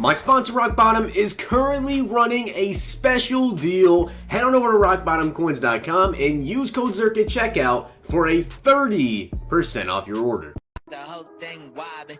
My sponsor Rock Bottom is currently running a special deal. Head on over to rockbottomcoins.com and use code Zirksee at checkout for a 30% off your order. The whole thing wobbin'.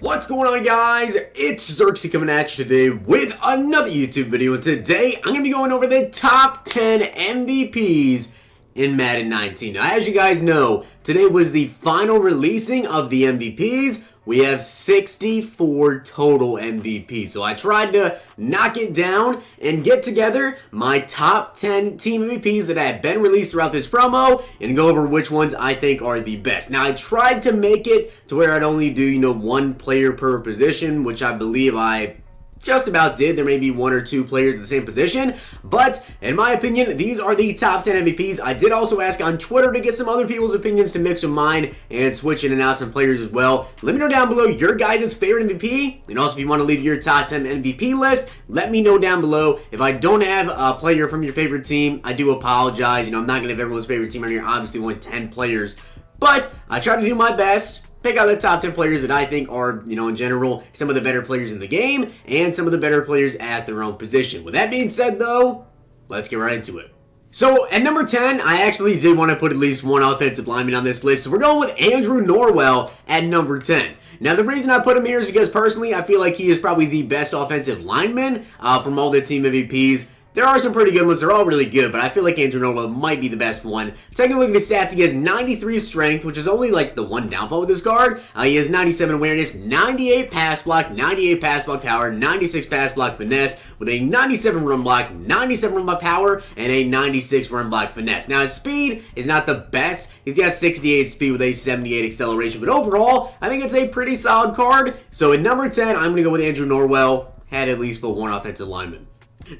What's going on, guys? It's Zirksee coming at you today with another YouTube video, and today I'm going to be going over the top 10 MVPs in Madden 19. Now, as you guys know, today was the final releasing of the MVPs. We have 64 total MVPs. So I tried to knock it down and get together my top 10 team MVPs that have been released throughout this promo and go over which ones I think are the best. Now, I tried to make it to where I'd only do, one player per position, which I believe I just about did. There may be one or two players in the same position, but in my opinion, these are the top 10 MVPs. I did also ask on Twitter to get some other people's opinions to mix with mine and switch in and out some players as well. Let me know down below your guys' favorite MVP, and also if you want to leave your top 10 MVP list, let me know down below. If I don't have a player from your favorite team, I do apologize. I'm not going to have everyone's favorite team on here. Obviously, only 10 players, but I try to do my best. Pick out the top 10 players that I think are, in general, some of the better players in the game and some of the better players at their own position. With that being said, though, let's get right into it. So, at number 10, I actually did want to put at least one offensive lineman on this list. So, we're going with Andrew Norwell at number 10. Now, the reason I put him here is because, personally, I feel like he is probably the best offensive lineman from all the team MVPs. There are some pretty good ones. They're all really good, but I feel like Andrew Norwell might be the best one. Taking a look at his stats, he has 93 strength, which is only like the one downfall with this card. He has 97 awareness, 98 pass block, 98 pass block power, 96 pass block finesse, with a 97 run block, 97 run block power, and a 96 run block finesse. Now, his speed is not the best. He's got 68 speed with a 78 acceleration, but overall, I think it's a pretty solid card. So at number 10, I'm going to go with Andrew Norwell. Had at least but one offensive lineman.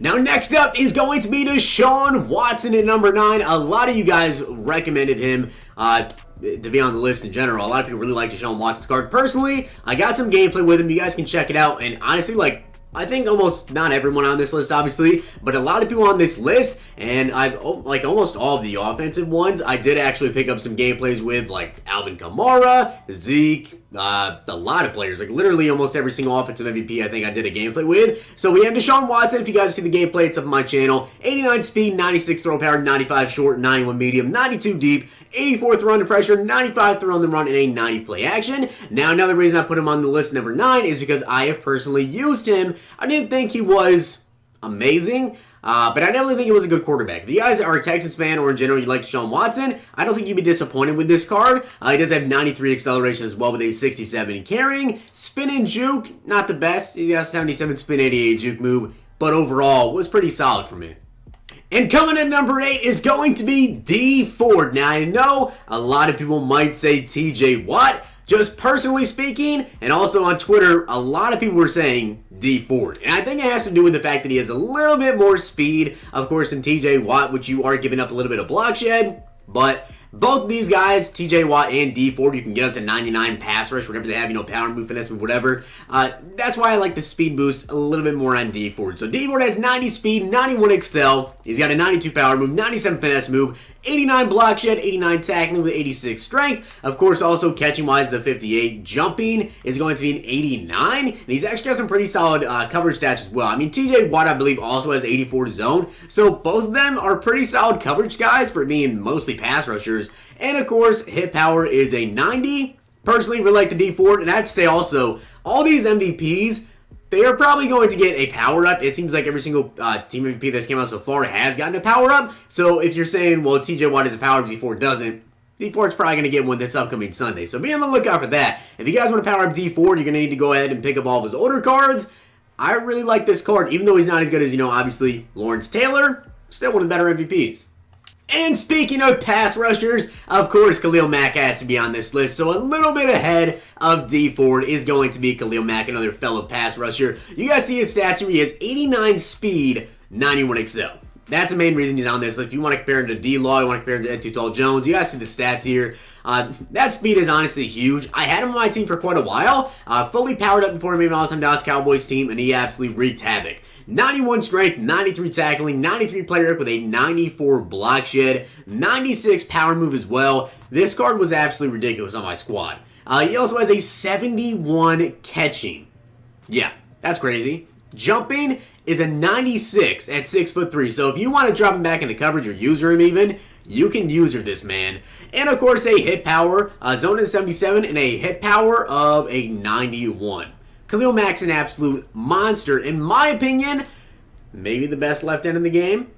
Now, next up is going to be Shaun Watson at number 9. A lot of you guys recommended him to be on the list in general. A lot of people really like Shaun Watson's card. Personally, I got some gameplay with him. You guys can check it out. And honestly, I think almost not everyone on this list, obviously, but a lot of people on this list, and almost all of the offensive ones, I did actually pick up some gameplays with, like Alvin Kamara, Zeke, a lot of players, like literally almost every single offensive MVP I think I did a gameplay with. So we have Shaun Watson. If you guys see the gameplay, it's up on my channel. 89 speed, 96 throw power, 95 short, 91 medium, 92 deep, 84 throw under pressure, 95 throw on the run, and a 90 play action. Now, another reason I put him on the list number 9 is because I have personally used him. I didn't think he was amazing, but I definitely think he was a good quarterback. If you guys are a Texans fan or in general you like Shaun Watson, I don't think you'd be disappointed with this card. He does have 93 acceleration as well with a 67 in carrying. Spin and juke, not the best. He's got 77 spin, 88 juke move, but overall was pretty solid for me. And coming in number 8 is going to be D Ford. Now, I know a lot of people might say TJ Watt. Just personally speaking, and also on Twitter, a lot of people were saying D Ford. And I think it has to do with the fact that he has a little bit more speed, of course, than TJ Watt, which you are giving up a little bit of block shed. But both of these guys, TJ Watt and D Ford, you can get up to 99 pass rush, whatever they have, power move, finesse move, whatever. That's why I like the speed boost a little bit more on D Ford. So D Ford has 90 speed, 91 excel. He's got a 92 power move, 97 finesse move, 89 block shed, 89 tackling with 86 strength. Of course, also catching wise, the 58. Jumping is going to be an 89. And he's actually got some pretty solid coverage stats as well. TJ Watt, I believe, also has 84 zone. So both of them are pretty solid coverage guys for being mostly pass rushers. And of course, hit power is a 90. Personally, really like the D Ford. And I have to say also, all these MVPs, they are probably going to get a power-up. It seems like every single team MVP that's came out so far has gotten a power-up. So if you're saying, well, TJ Watt is a power-up, D Ford doesn't, D Ford's probably going to get one this upcoming Sunday. So be on the lookout for that. If you guys want to power up D Ford, you're going to need to go ahead and pick up all of his older cards. I really like this card, even though he's not as good as, obviously, Lawrence Taylor. Still one of the better MVPs. And speaking of pass rushers, of course, Lil Mac has to be on this list. So a little bit ahead of D Ford is going to be Lil Mac, another fellow pass rusher. You guys see his stats here. He has 89 speed, 91 excel. That's the main reason he's on this list. If you want to compare him to D-Law, you want to compare him to Tall Jones, you guys see the stats here. That speed is honestly huge. I had him on my team for quite a while. Fully powered up before he made my all-time Dallas Cowboys team, and he absolutely wreaked havoc. 91 strength, 93 tackling, 93 play rec with a 94 block shed, 96 power move as well. This card was absolutely ridiculous on my squad. He also has a 71 catching. Yeah, that's crazy. Jumping is a 96 at 6'3". So if you want to drop him back into coverage or user him even, you can user this man. And of course a hit power, zone is 77 and a hit power of a 91. Lil Mac's an absolute monster. In my opinion, maybe the best left end in the game.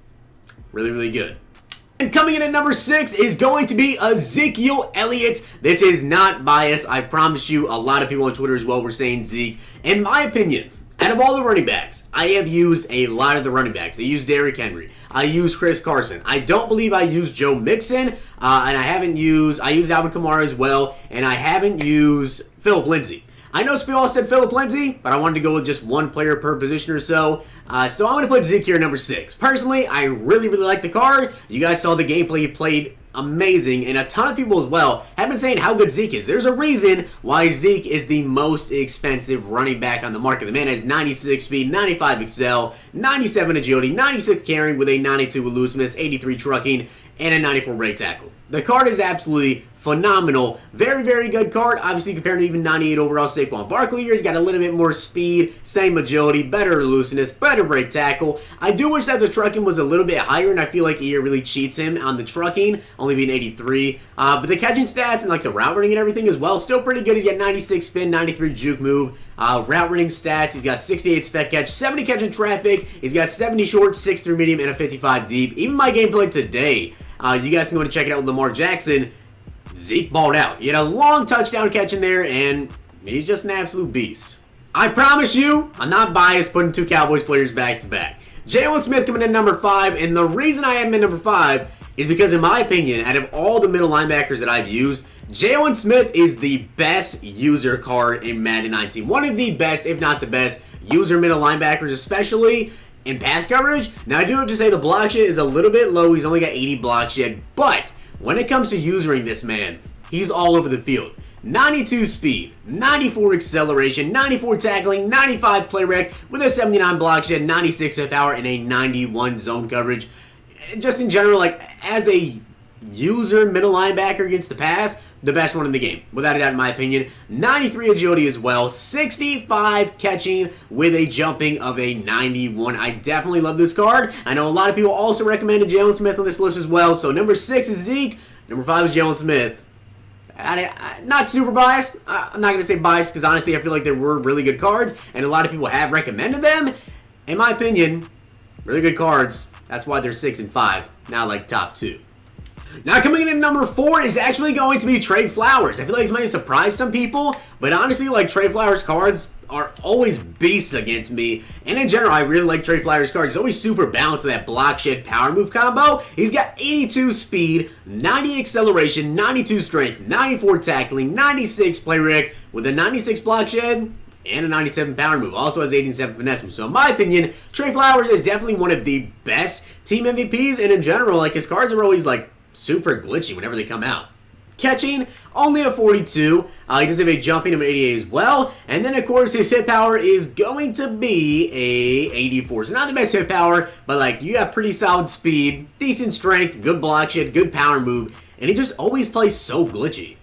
Really, really good. And coming in at number 6 is going to be Ezekiel Elliott. This is not biased. I promise you, a lot of people on Twitter as well were saying Zeke. In my opinion, out of all the running backs, I have used a lot of the running backs. I used Derrick Henry. I used Chris Carson. I don't believe I used Joe Mixon. And I used Alvin Kamara as well. And I haven't used Philip Lindsay. I know some people said Philip Lindsay, but I wanted to go with just one player per position or so. So I'm going to put Zeke here at number 6. Personally, I really, really like the card. You guys saw the gameplay. He played amazing, and a ton of people as well have been saying how good Zeke is. There's a reason why Zeke is the most expensive running back on the market. The man has 96 speed, 95 excel, 97 agility, 96 carrying with a 92 elusiveness, 83 trucking, and a 94 break tackle. The card is absolutely phenomenal. Very, very good card. Obviously, compared to even 98 overall Saquon Barkley here, he's got a little bit more speed, same agility, better elusiveness, better break tackle. I do wish that the trucking was a little bit higher, and I feel like EA really cheats him on the trucking, only being 83. But the catching stats and like the route running and everything as well, still pretty good. He's got 96 spin, 93 juke move. Route running stats, he's got 68 spec catch, 70 catch in traffic. He's got 70 short, 6'3" medium, and a 55 deep. Even my gameplay today, you guys can go and check it out with Lamar Jackson. Zeke balled out. He had a long touchdown catch in there, and he's just an absolute beast. I promise you, I'm not biased putting two Cowboys players back to back. Jaylon Smith coming in number 5, and the reason I have him in number 5 is because, in my opinion, out of all the middle linebackers that I've used, Jaylon Smith is the best user card in Madden 19. One of the best, if not the best, user middle linebackers, especially in pass coverage. Now, I do have to say the block shed is a little bit low. He's only got 80 block shed, but when it comes to usering this man, he's all over the field. 92 speed, 94 acceleration, 94 tackling, 95 play rec with a 79 block shed, 96 hit power, and a 91 zone coverage. Just in general, like as a user middle linebacker against the pass, the best one in the game, without a doubt in my opinion. 93 agility as well, 65 catching with a jumping of a 91. I definitely love this card. I know a lot of people also recommended Jaylon Smith on this list as well. So number 6 is Zeke, number 5 is Jaylon Smith. Not super biased. I'm not going to say biased because honestly I feel like there were really good cards and a lot of people have recommended them. In my opinion, really good cards. That's why they're 6 and 5, not like top 2. Now coming in at number 4 is actually going to be Trey Flowers. I feel like this might surprise some people, but honestly, like Trey Flowers cards are always beasts against me. And in general, I really like Trey Flowers cards. He's always super balanced with that block shed power move combo. He's got 82 speed, 90 acceleration, 92 strength, 94 tackling, 96 play rec with a 96 block shed and a 97 power move. Also has 87 finesse move. So in my opinion, Trey Flowers is definitely one of the best team MVPs. And in general, like his cards are always like super glitchy whenever they come out. Catching, only a 42. He does have a jumping of an 88 as well. And then, of course, his hit power is going to be a 84. So not the best hit power, but, like, you have pretty solid speed, decent strength, good block shed, good power move. And he just always plays so glitchy.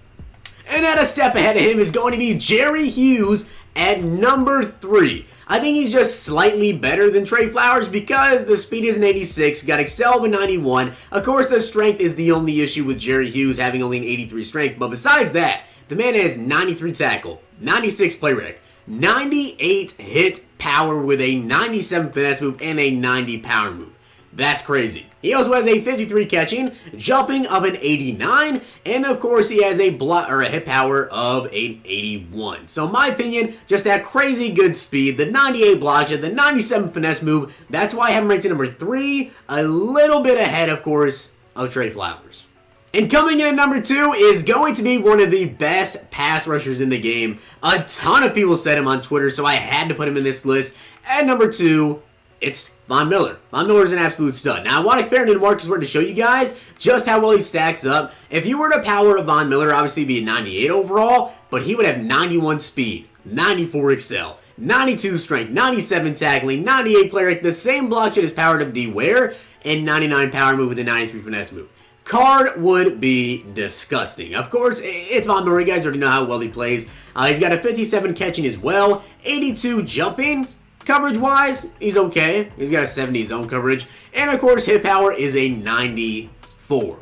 And at a step ahead of him is going to be Jerry Hughes at number 3. I think he's just slightly better than Trey Flowers because the speed is an 86, got excel of a 91. Of course, the strength is the only issue with Jerry Hughes having only an 83 strength. But besides that, the man has 93 tackle, 96 play rec, 98 hit power with a 97 finesse move and a 90 power move. That's crazy. He also has a 53 catching, jumping of an 89, and of course he has a hit power of an 81. So in my opinion, just that crazy good speed, the 98 block shed, the 97 finesse move. That's why I have him ranked at number 3, a little bit ahead, of course, of Trey Flowers. And coming in at number 2 is going to be one of the best pass rushers in the game. A ton of people said him on Twitter, so I had to put him in this list. At number 2, it's Von Miller. Von Miller is an absolute stud. Now, I want to compare him to Marcus Ware to show you guys just how well he stacks up. If you were to power a Von Miller, obviously he'd be a 98 overall, but he would have 91 speed, 94 excel, 92 strength, 97 tackling, 98 player rate, the same block shot as powered up D Ware, and 99 power move with a 93 finesse move. Card would be disgusting. Of course, it's Von Miller. You guys already know how well he plays. He's got a 57 catching as well, 82 jumping. Coverage-wise, he's okay. He's got a 70 zone coverage. And, of course, hit power is a 94.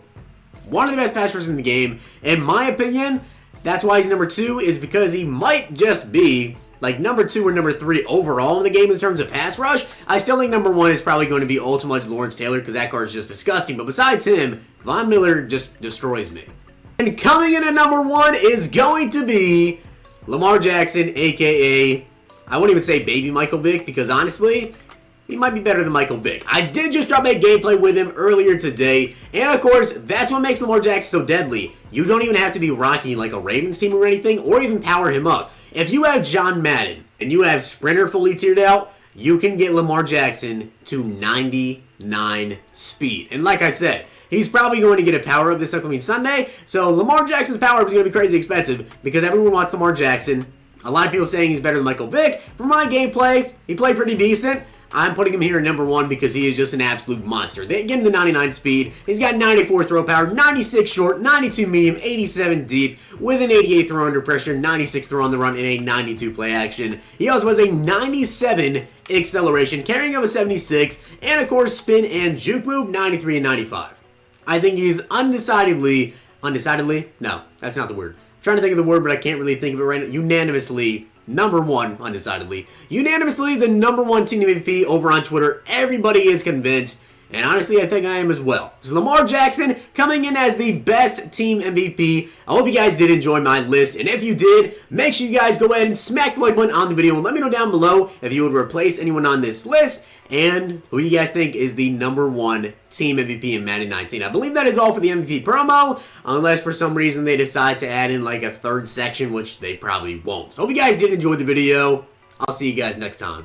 One of the best pass rushers in the game. In my opinion, that's why he's number 2, is because he might just be like number 2 or number 3 overall in the game in terms of pass rush. I still think number 1 is probably going to be Ultimate Lawrence Taylor because that card is just disgusting. But besides him, Von Miller just destroys me. And coming in at number 1 is going to be Lamar Jackson, a.k.a. I won't even say baby Michael Vick because honestly, he might be better than Michael Vick. I did just drop a gameplay with him earlier today, and of course, that's what makes Lamar Jackson so deadly. You don't even have to be rocking like a Ravens team or anything, or even power him up. If you have John Madden, and you have Sprinter fully tiered out, you can get Lamar Jackson to 99 speed. And like I said, he's probably going to get a power up this upcoming Sunday, so Lamar Jackson's power up is going to be crazy expensive because everyone wants Lamar Jackson. A lot of people saying he's better than Michael Vick. For my gameplay, he played pretty decent. I'm putting him here at number 1 because he is just an absolute monster. They give him the 99 speed. He's got 94 throw power, 96 short, 92 medium, 87 deep, with an 88 throw under pressure, 96 throw on the run, and a 92 play action. He also has a 97 acceleration, carrying of a 76, and of course spin and juke move, 93 and 95. I think he's undecidedly, no, that's not the word. Trying to think of the word, but I can't really think of it right now. Unanimously, number 1, undecidedly. Unanimously, the number 1 team MVP over on Twitter. Everybody is convinced, and honestly, I think I am as well. So Lamar Jackson coming in as the best team MVP. I hope you guys did enjoy my list, and if you did, make sure you guys go ahead and smack the like button on the video, and let me know down below if you would replace anyone on this list, and who you guys think is the number 1 team MVP in Madden 19. I believe that is all for the MVP promo, unless for some reason they decide to add in like a 3rd section, which they probably won't. So hope you guys did enjoy the video. I'll see you guys next time.